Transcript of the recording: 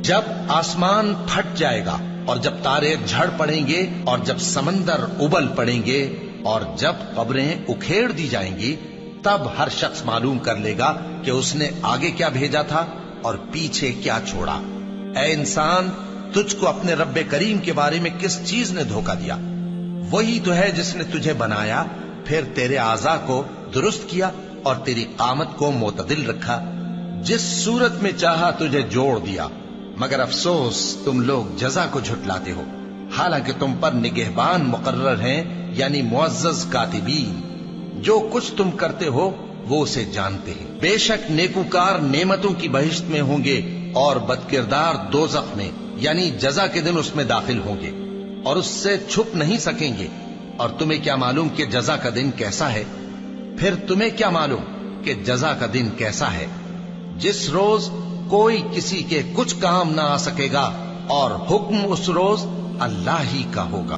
جب آسمان پھٹ جائے گا اور جب تارے جھڑ پڑیں گے اور جب سمندر ابل پڑیں گے اور جب قبریں اکھیڑ دی جائیں گی، تب ہر شخص معلوم کر لے گا کہ اس نے آگے کیا بھیجا تھا اور پیچھے کیا چھوڑا۔ اے انسان، تجھ کو اپنے رب کریم کے بارے میں کس چیز نے دھوکہ دیا؟ وہی تو ہے جس نے تجھے بنایا، پھر تیرے اعضاء کو درست کیا اور تیری قامت کو معتدل رکھا، جس صورت میں چاہا تجھے جوڑ دیا۔ مگر افسوس تم لوگ جزا کو جھٹلاتے ہو، حالانکہ تم پر نگہبان مقرر ہیں، یعنی معزز کاتبین۔ جو کچھ تم کرتے ہو وہ اسے جانتے ہیں۔ بے شک نیکوکار نعمتوں کی بہشت میں ہوں گے اور بدکردار دوزخ میں، یعنی جزا کے دن اس میں داخل ہوں گے اور اس سے چھپ نہیں سکیں گے۔ اور تمہیں کیا معلوم کہ جزا کا دن کیسا ہے؟ پھر تمہیں کیا معلوم کہ جزا کا دن کیسا ہے؟ جس روز کوئی کسی کے کچھ کام نہ آ سکے گا اور حکم اس روز اللہ ہی کا ہوگا۔